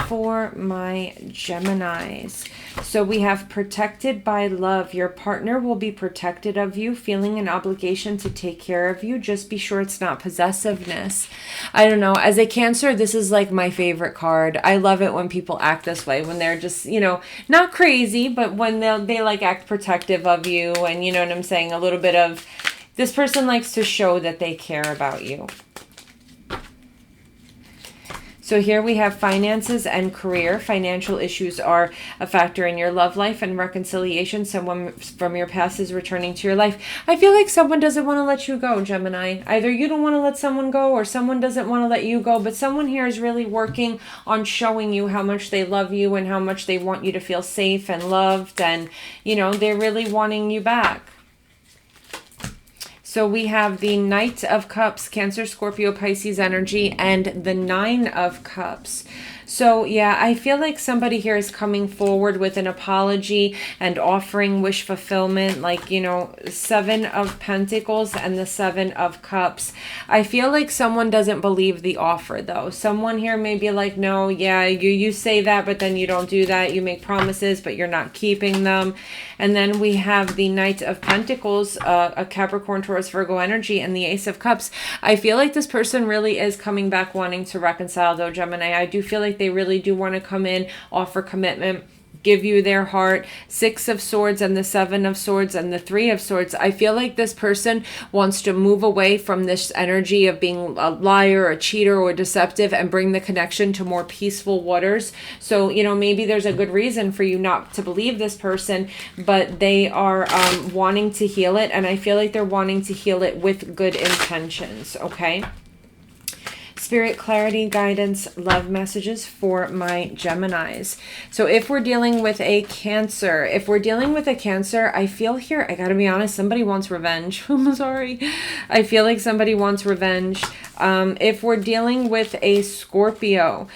for my Geminis? So we have protected by love. Your partner will be protected of you, feeling an obligation to take care of you. Just be sure it's not possessiveness. I don't know. As a Cancer, this is like my favorite card. I love it when people act this way, when they're just, you know, not crazy, but when they like act protective of you, and you know what I'm saying? A little bit of, this person likes to show that they care about you. So here we have finances and career. Financial issues are a factor in your love life and reconciliation. Someone from your past is returning to your life. I feel like someone doesn't want to let you go, Gemini. Either you don't want to let someone go, or someone doesn't want to let you go. But someone here is really working on showing you how much they love you and how much they want you to feel safe and loved. And, you know, they're really wanting you back. So we have the Knight of Cups, Cancer, Scorpio, Pisces energy, and the Nine of Cups. So yeah, I feel like somebody here is coming forward with an apology and offering wish fulfillment, like, you know, Seven of Pentacles and the Seven of Cups. I feel like someone doesn't believe the offer though. Someone here may be like, no, yeah, you say that, but then you don't do that. You make promises, but you're not keeping them. And then we have the Knight of Pentacles, a Capricorn, Taurus, Virgo energy, and the Ace of Cups. I feel like this person really is coming back wanting to reconcile though, Gemini. I do feel like they really do want to come in, offer commitment. give you their heart. Six of Swords and the Seven of Swords and the Three of Swords. I feel like this person wants to move away from this energy of being a liar, a cheater, or deceptive and bring the connection to more peaceful waters. So, you know, maybe there's a good reason for you not to believe this person, but they are wanting to heal it. And I feel like they're wanting to heal it with good intentions, okay? Spirit, clarity, guidance, love messages for my Geminis. So if we're dealing with a Cancer, I feel here, I gotta be honest, somebody wants revenge. I'm sorry. I feel like somebody wants revenge. If we're dealing with a Scorpio,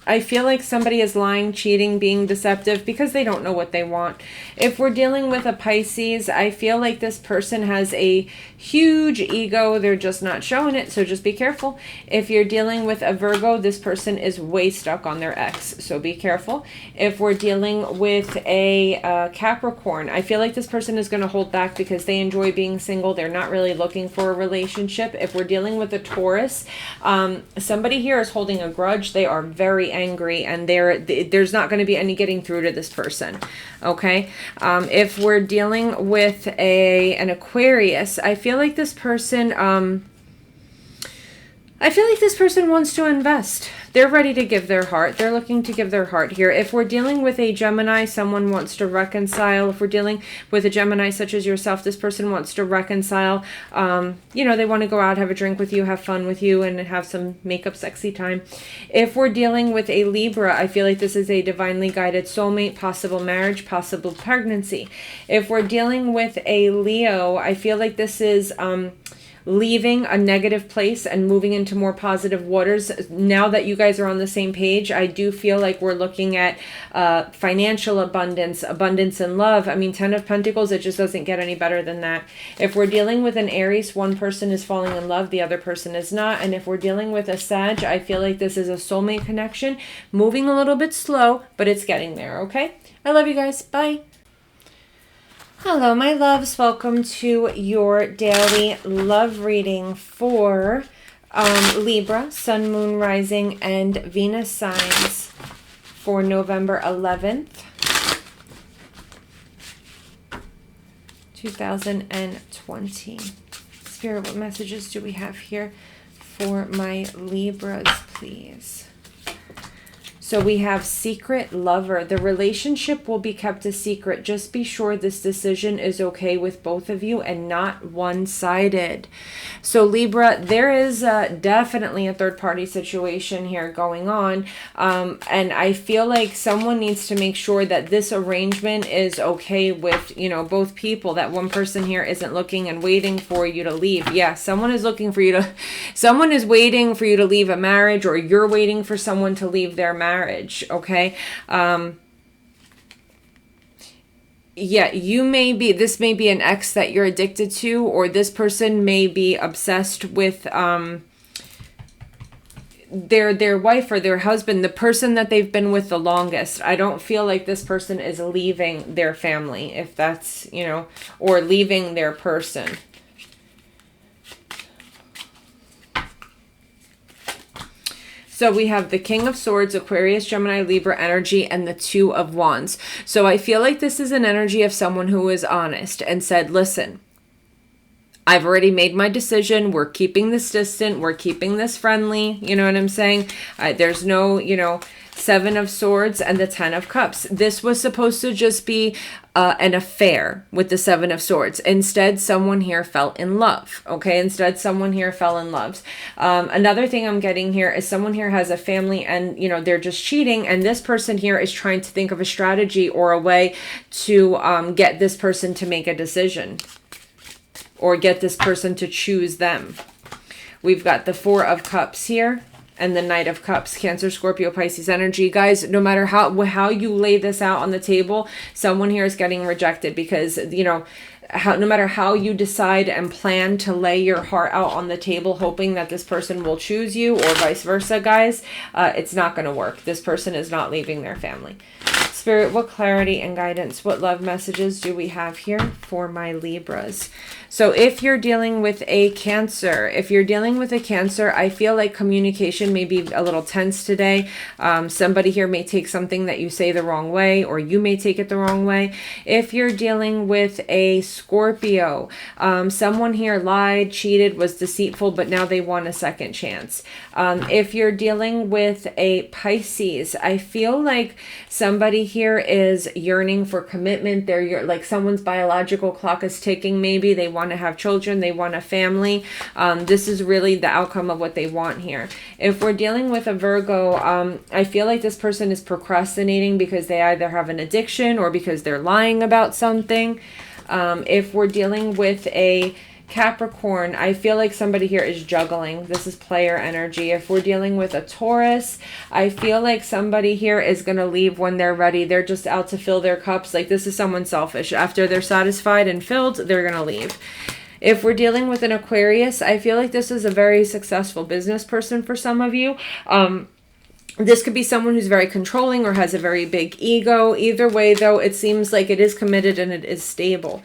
I feel like somebody is lying, cheating, being deceptive because they don't know what they want. If we're dealing with a Pisces, I feel like this person has a huge ego. They're just not showing it, so just be careful. If you're dealing with a Virgo, this person is way stuck on their ex, so be careful. If we're dealing with a Capricorn, I feel like this person is going to hold back because they enjoy being single. They're not really looking for a relationship. If we're dealing with a Taurus, somebody here is holding a grudge. They are very angry, and there's not going to be any getting through to this person, okay? If we're dealing with an Aquarius, I feel like this person wants to invest. They're ready to give their heart. They're looking to give their heart here. If we're dealing with a Gemini, someone wants to reconcile. If we're dealing with a Gemini such as yourself, this person wants to reconcile. You know, they want to go out, have a drink with you, have fun with you, and have some makeup sexy time. If we're dealing with a Libra, I feel like this is a divinely guided soulmate, possible marriage, possible pregnancy. If we're dealing with a Leo, I feel like this is leaving a negative place and moving into more positive waters. Now that you guys are on the same page, I do feel like we're looking at financial abundance in love. I mean, 10 of Pentacles, it just doesn't get any better than that. If we're dealing with an Aries, one person is falling in love, the other person is not. And if we're dealing with a Sag, I feel like this is a soulmate connection, moving a little bit slow, but it's getting there, okay? I love you guys. Bye. Hello, my loves. Welcome to your daily love reading for Libra, Sun, Moon, Rising, and Venus signs for November 11th, 2020. Spirit, what messages do we have here for my Libras, please? So we have secret lover. The relationship will be kept a secret. Just be sure this decision is okay with both of you and not one-sided. So Libra, there is definitely a third-party situation here going on. And I feel like someone needs to make sure that this arrangement is okay with, you know, both people. That one person here isn't looking and waiting for you to leave. Yeah, someone is looking for you to, someone is waiting for you to leave a marriage, or you're waiting for someone to leave their marriage. Okay. Yeah, this may be an ex that you're addicted to, or this person may be obsessed with their wife or their husband, the person that they've been with the longest. I don't feel like this person is leaving their family, if that's, you know, or leaving their person. So we have the King of Swords, Aquarius, Gemini, Libra energy, and the Two of Wands. So I feel like this is an energy of someone who is honest and said, listen, I've already made my decision. We're keeping this distant. We're keeping this friendly. You know what I'm saying? There's no, you know, Seven of Swords and the Ten of Cups. This was supposed to just be an affair with the Seven of Swords. Instead, someone here fell in love. Okay, instead, someone here fell in love. Another thing I'm getting here is someone here has a family and, you know, they're just cheating. And this person here is trying to think of a strategy or a way to get this person to make a decision, or get this person to choose them. We've got the Four of Cups here and the Knight of Cups, Cancer, Scorpio, Pisces energy. Guys, no matter how you lay this out on the table, someone here is getting rejected because, you know, no matter how you decide and plan to lay your heart out on the table, hoping that this person will choose you, or vice versa, guys, it's not going to work. This person is not leaving their family. Spirit, what clarity and guidance, what love messages do we have here for my Libras? So if you're dealing with a Cancer, I feel like communication may be a little tense today. Somebody here may take something that you say the wrong way, or you may take it the wrong way. If you're dealing with a Scorpio, someone here lied, cheated, was deceitful, but now they want a second chance. If you're dealing with a Pisces, I feel like somebody here is yearning for commitment. They're like someone's biological clock is ticking. Maybe they want to have children, they want a family. This is really the outcome of what they want here. If we're dealing with a Virgo, I feel like this person is procrastinating because they either have an addiction or because they're lying about something. If we're dealing with a Capricorn, I feel like somebody here is juggling. This is player energy. If we're dealing with a Taurus, I feel like somebody here is going to leave when they're ready. They're just out to fill their cups. Like this is someone selfish. After they're satisfied and filled, they're going to leave. If we're dealing with an Aquarius, I feel like this is a very successful business person for some of you. This could be someone who's very controlling or has a very big ego. Either way, though, it seems like it is committed and it is stable.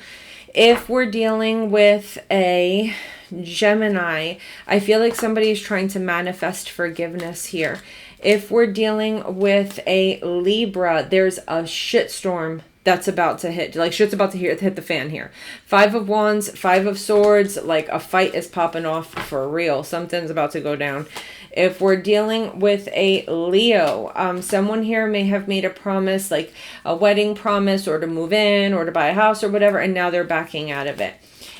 If we're dealing with a Gemini, I feel like somebody is trying to manifest forgiveness here. If we're dealing with a Libra, there's a shitstorm that's about to hit. Like shit's about to hit the fan here. 5 of Wands, 5 of Swords, like a fight is popping off for real. Something's about to go down. If we're dealing with a Leo, someone here may have made a promise, like a wedding promise, or to move in, or to buy a house, or whatever, and now they're backing out of it.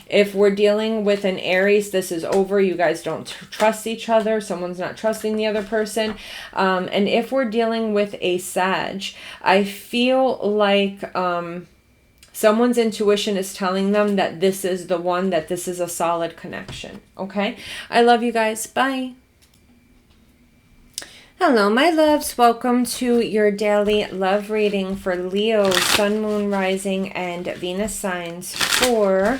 If we're dealing with an Aries, this is over. You guys don't trust each other. Someone's not trusting the other person. And if we're dealing with a Sag, I feel like someone's intuition is telling them that this is the one, that this is a solid connection. Okay? I love you guys. Bye. Hello, my loves. Welcome to your daily love reading for Leo, Sun, Moon, Rising, and Venus signs for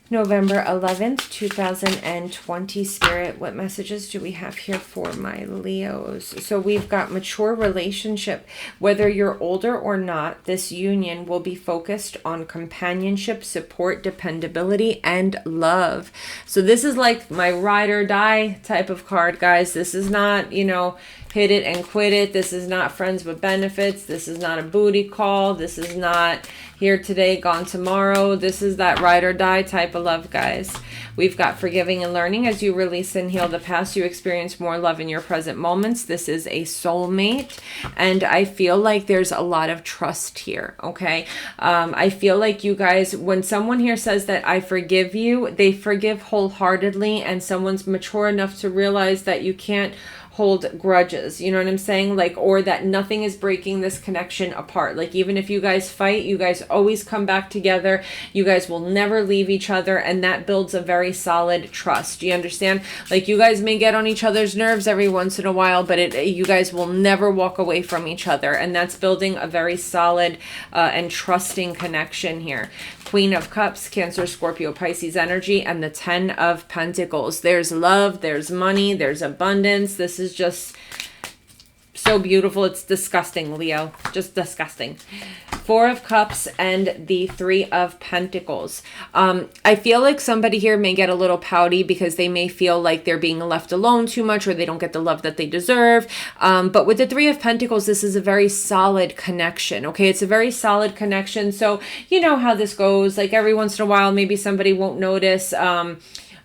November 11th, 2020. Spirit, what messages do we have here for my Leos? So we've got mature relationship. Whether you're older or not, this union will be focused on companionship, support, dependability, and love. So this is like my ride or die type of card, guys. This is not, you know, hit it and quit it. This is not friends with benefits. This is not a booty call. This is not here today, gone tomorrow. This is that ride or die type of love, guys. We've got forgiving and learning. As you release and heal the past, you experience more love in your present moments. This is a soulmate. And I feel like there's a lot of trust here, okay? I feel like you guys, when someone here says that I forgive you, they forgive wholeheartedly, and someone's mature enough to realize that you can't hold grudges, you know what I'm saying? Like, or that nothing is breaking this connection apart. Like, even if you guys fight, you guys always come back together. You guys will never leave each other, and that builds a very solid trust. Do you understand? Like, you guys may get on each other's nerves every once in a while, but you guys will never walk away from each other, and that's building a very solid and trusting connection here. Queen of Cups, Cancer, Scorpio, Pisces energy, and the 10 of Pentacles. There's love, there's money, there's abundance. This is just so beautiful. It's disgusting, Leo. Just disgusting. 4 of Cups and the 3 of Pentacles. I feel like somebody here may get a little pouty because they may feel like they're being left alone too much, or they don't get the love that they deserve. But with the 3 of Pentacles, this is a very solid connection, okay? It's a very solid connection. So you know how this goes. Like, every once in a while, maybe somebody won't notice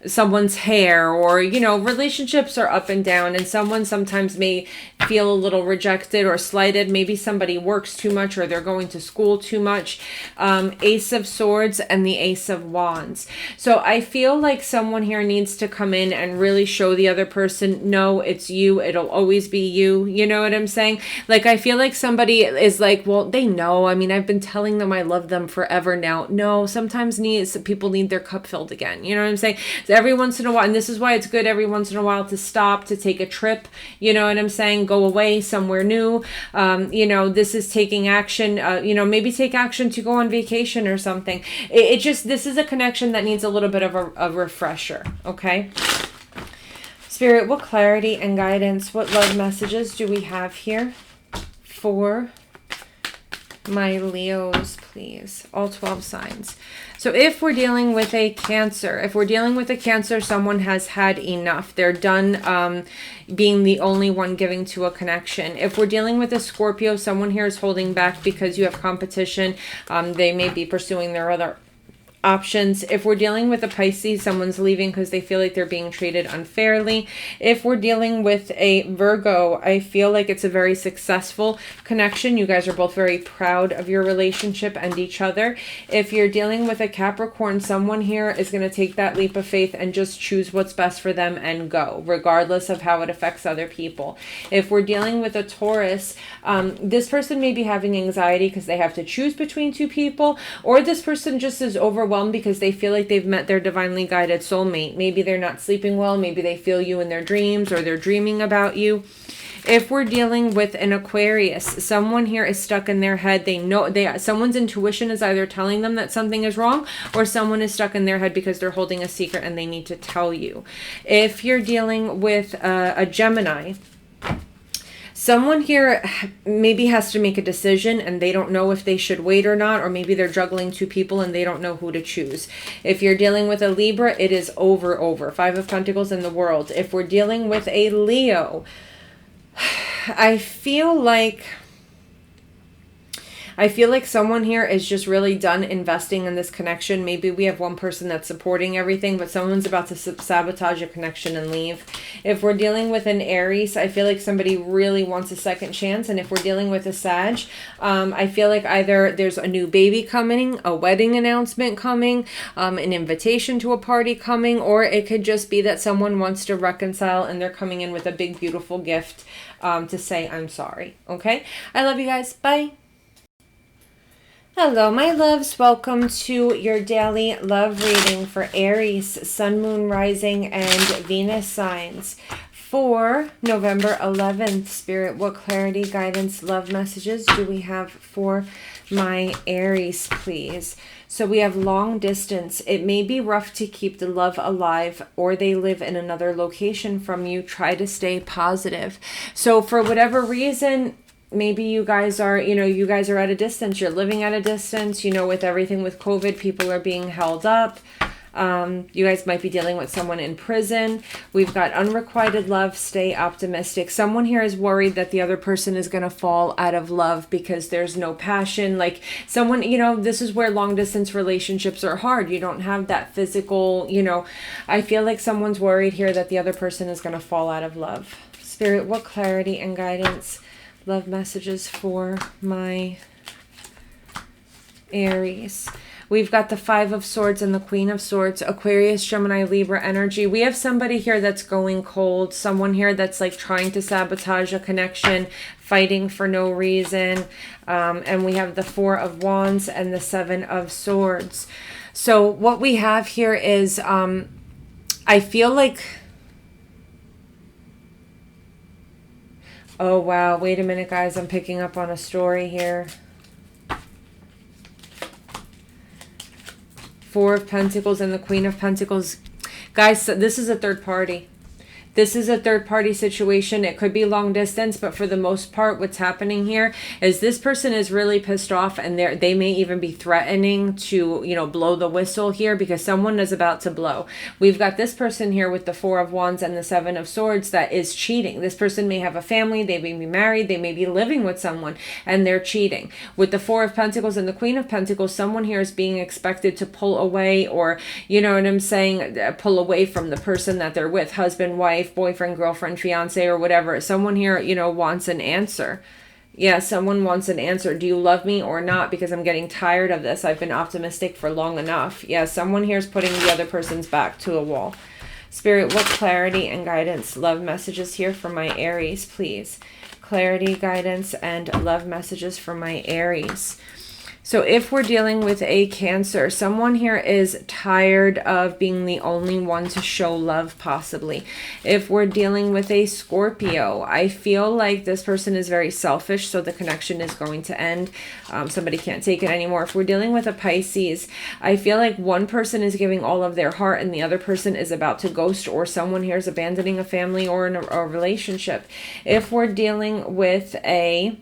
someone's hair, or, you know, relationships are up and down, and someone sometimes may feel a little rejected or slighted. Maybe somebody works too much, or they're going to school too much. Ace of Swords and the Ace of Wands. So I feel like someone here needs to come in and really show the other person, no, it's you. It'll always be you. You know what I'm saying? Like, I feel like somebody is like, well, they know. I mean, I've been telling them I love them forever now. No, sometimes people need their cup filled again. You know what I'm saying? So every once in a while, and this is why it's good every once in a while to stop, to take a trip. You know what I'm saying? Go away somewhere new. You know, this is taking action. You know, maybe take action to go on vacation or something. It just, this is a connection that needs a little bit of a refresher. Okay. Spirit, what clarity and guidance, what love messages do we have here for my Leos, please. All 12 signs. So if we're dealing with a Cancer, someone has had enough. They're done being the only one giving to a connection. If we're dealing with a Scorpio, someone here is holding back because you have competition. They may be pursuing their other options. If we're dealing with a Pisces, someone's leaving because they feel like they're being treated unfairly. If we're dealing with a Virgo, I feel like it's a very successful connection. You guys are both very proud of your relationship and each other. If you're dealing with a Capricorn, someone here is going to take that leap of faith and just choose what's best for them and go, regardless of how it affects other people. If we're dealing with a Taurus, this person may be having anxiety because they have to choose between two people, or this person just is overwhelmed because they feel like they've met their divinely guided soulmate. Maybe they're not sleeping well. Maybe they feel you in their dreams, or they're dreaming about you. If we're dealing with an Aquarius, someone here is stuck in their head. They know someone's intuition is either telling them that something is wrong, or someone is stuck in their head because they're holding a secret and they need to tell you. If you're dealing with a Gemini, someone here maybe has to make a decision and they don't know if they should wait or not, or maybe they're juggling two people and they don't know who to choose. If you're dealing with a Libra, it is over. 5 of Pentacles in the World. If we're dealing with a Leo, I feel like someone here is just really done investing in this connection. Maybe we have one person that's supporting everything, but someone's about to sabotage a connection and leave. If we're dealing with an Aries, I feel like somebody really wants a second chance. And if we're dealing with a Sag, I feel like either there's a new baby coming, a wedding announcement coming, an invitation to a party coming, or it could just be that someone wants to reconcile and they're coming in with a big, beautiful gift to say, I'm sorry. Okay? I love you guys. Bye. Hello, my loves. Welcome to your daily love reading for Aries, Sun, Moon, Rising, and Venus signs for November 11th. Spirit, what clarity, guidance, love messages do we have for my Aries, please? So we have long distance. It may be rough to keep the love alive, or they live in another location from you. Try to stay positive. So for whatever reason, maybe you guys are, you guys are at a distance. You're living at a distance, with everything with COVID, people are being held up. You guys might be dealing with someone in prison. We've got unrequited love. Stay optimistic. Someone here is worried that the other person is going to fall out of love because there's no passion. Like someone, this is where long distance relationships are hard. You don't have that physical, I feel like someone's worried here that the other person is going to fall out of love. Spirit, what clarity and guidance, love messages for my Aries? We've got the 5 of Swords and the Queen of Swords, Aquarius, Gemini, Libra energy. We have somebody here that's going cold, someone here that's like trying to sabotage a connection, fighting for no reason. And we have the 4 of Wands and the 7 of Swords. So what we have here is, I feel like, oh, wow. Wait a minute, guys. I'm picking up on a story here. 4 of Pentacles and the Queen of Pentacles. Guys, so this is a third party. This is a third-party situation. It could be long distance, but for the most part, what's happening here is this person is really pissed off, and they may even be threatening to, blow the whistle here because someone is about to blow. We've got this person here with the 4 of Wands and the 7 of Swords that is cheating. This person may have a family. They may be married. They may be living with someone, and they're cheating. With the 4 of Pentacles and the Queen of Pentacles, someone here is being expected to pull away, or, you know what I'm saying, pull away from the person that they're with, husband, wife, boyfriend, girlfriend, fiance, or whatever. Someone here, wants an answer. Yeah, someone wants an answer. Do you love me or not? Because I'm getting tired of this. I've been optimistic for long enough. Yeah, someone here is putting the other person's back to a wall. Spirit, what clarity and guidance, love messages here for my Aries, please? Clarity, guidance, and love messages for my Aries. So if we're dealing with a Cancer, someone here is tired of being the only one to show love, possibly. If we're dealing with a Scorpio, I feel like this person is very selfish, so the connection is going to end. Somebody can't take it anymore. If we're dealing with a Pisces, I feel like one person is giving all of their heart and the other person is about to ghost, or someone here is abandoning a family or a relationship. If we're dealing with a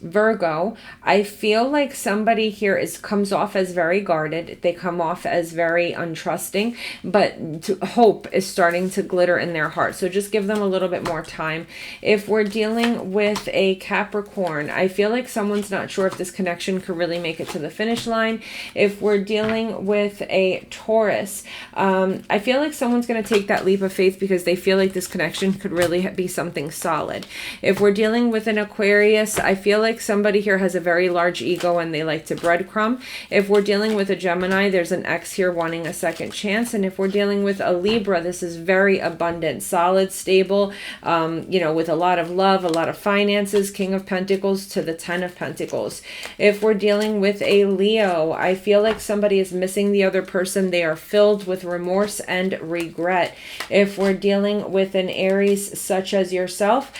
Virgo, I feel like somebody here comes off as very guarded. They come off as very untrusting, but hope is starting to glitter in their heart. So just give them a little bit more time. If we're dealing with a Capricorn, I feel like someone's not sure if this connection could really make it to the finish line. If we're dealing with a Taurus, I feel like someone's going to take that leap of faith because they feel like this connection could really be something solid. If we're dealing with an Aquarius, I feel like somebody here has a very large ego and they like to breadcrumb. If we're dealing with a Gemini, there's an ex here wanting a second chance. And if we're dealing with a Libra, this is very abundant, solid, stable, you know, with a lot of love, a lot of finances, King of Pentacles to the 10 of Pentacles. If we're dealing with a Leo, I feel like somebody is missing the other person. They are filled with remorse and regret. If we're dealing with an Aries such as yourself,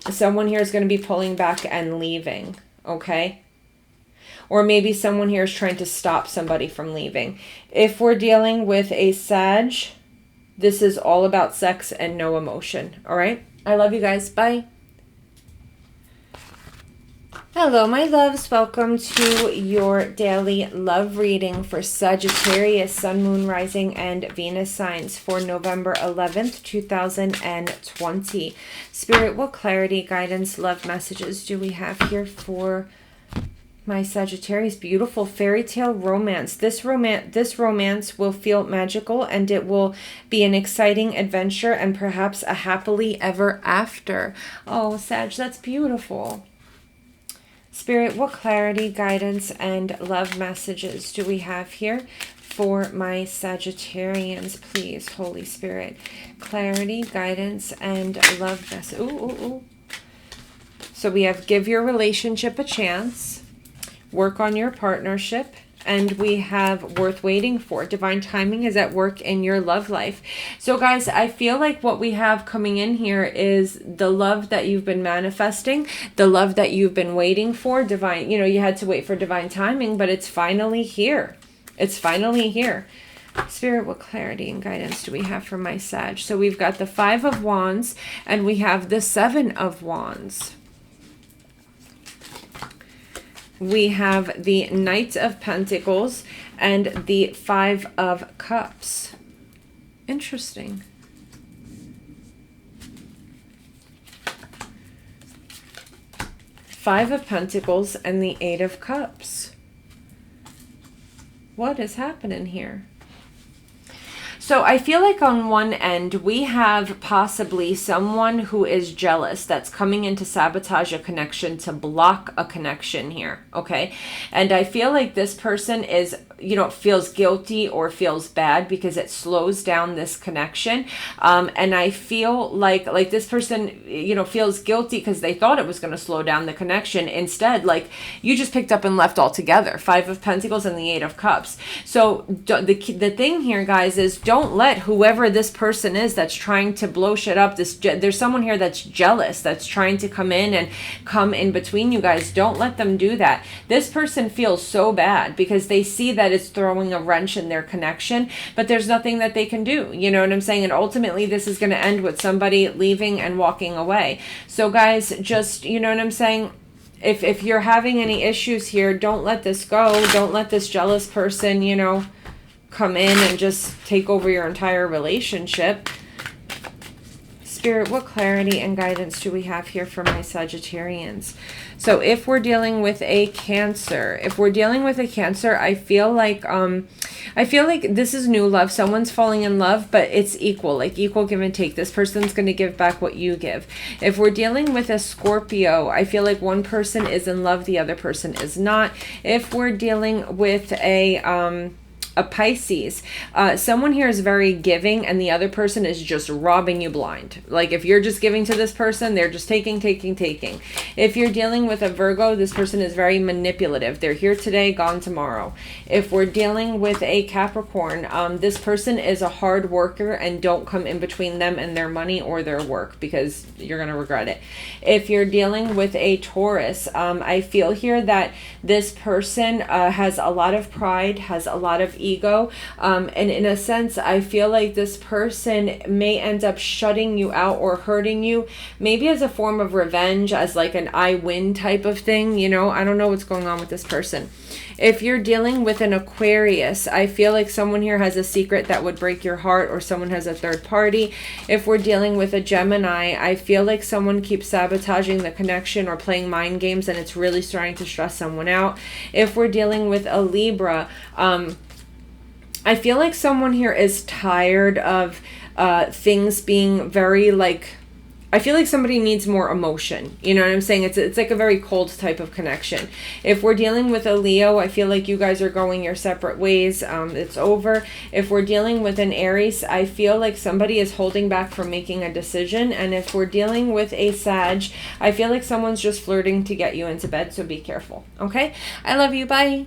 someone here is going to be pulling back and leaving, okay? Or maybe someone here is trying to stop somebody from leaving. If we're dealing with a Sag, this is all about sex and no emotion, all right? I love you guys. Bye. Hello, my loves. Welcome to your daily love reading for Sagittarius, Sun, Moon, Rising, and Venus signs for November 11th, 2020. Spirit, what clarity, guidance, love messages do we have here for my Sagittarius? Beautiful fairy tale romance. This romance will feel magical, and it will be an exciting adventure and perhaps a happily ever after. Oh, Sag, that's beautiful. Spirit, what clarity, guidance, and love messages do we have here for my Sagittarians, please, Holy Spirit? Clarity, guidance, and love message. Ooh. So we have give your relationship a chance, work on your partnership, and we have worth waiting for. Divine timing is at work in your love life. So guys, I feel like what we have coming in here is the love that you've been manifesting, the love that you've been waiting for. Divine, you know, you had to wait for divine timing, but it's finally here. It's finally here. Spirit, what clarity and guidance do we have for my Sag? So we've got the 5 of Wands and we have the 7 of Wands. We have the Knight of Pentacles and the 5 of Cups. Interesting. Five of Pentacles and the 8 of Cups. What is happening here? So I feel like on one end, we have possibly someone who is jealous that's coming in to sabotage a connection, to block a connection here, okay? And I feel like this person is, you know, feels guilty or feels bad because it slows down this connection. And I feel like this person, you know, feels guilty because they thought it was going to slow down the connection. Instead, like, you just picked up and left altogether. 5 of Pentacles and the 8 of Cups. So the thing here, guys, is don't let whoever this person is that's trying to blow shit up, there's someone here that's jealous, that's trying to come in and come in between you guys. Don't let them do that. This person feels so bad because they see that it's throwing a wrench in their connection, but there's nothing that they can do. You know what I'm saying? And ultimately, this is going to end with somebody leaving and walking away. So guys, just, you know what I'm saying? If you're having any issues here, don't let this go. Don't let this jealous person, you know, come in and just take over your entire relationship. Spirit, what clarity and guidance do we have here for my Sagittarians? So if we're dealing with a Cancer, I feel like this is new love. Someone's falling in love, but it's equal, like equal give and take. This person's going to give back what you give. If we're dealing with a Scorpio, I feel like one person is in love, the other person is not. If we're dealing with a Pisces, someone here is very giving and the other person is just robbing you blind. Like if you're just giving to this person, they're just taking. If you're dealing with a Virgo, this person is very manipulative. They're here today, gone tomorrow. If we're dealing with a Capricorn, this person is a hard worker, and don't come in between them and their money or their work because you're going to regret it. If you're dealing with a Taurus, I feel here that this person has a lot of pride, has a lot of ego. And in a sense, I feel like this person may end up shutting you out or hurting you, maybe as a form of revenge, as like an I win type of thing. You know, I don't know what's going on with this person. If you're dealing with an Aquarius, I feel like someone here has a secret that would break your heart, or someone has a third party. If we're dealing with a Gemini, I feel like someone keeps sabotaging the connection or playing mind games, and it's really starting to stress someone out. If we're dealing with a Libra, I feel like someone here is tired of things being very like, I feel like somebody needs more emotion. You know what I'm saying? It's like a very cold type of connection. If we're dealing with a Leo, I feel like you guys are going your separate ways. It's over. If we're dealing with an Aries, I feel like somebody is holding back from making a decision. And if we're dealing with a Sag, I feel like someone's just flirting to get you into bed. So be careful. Okay? I love you. Bye.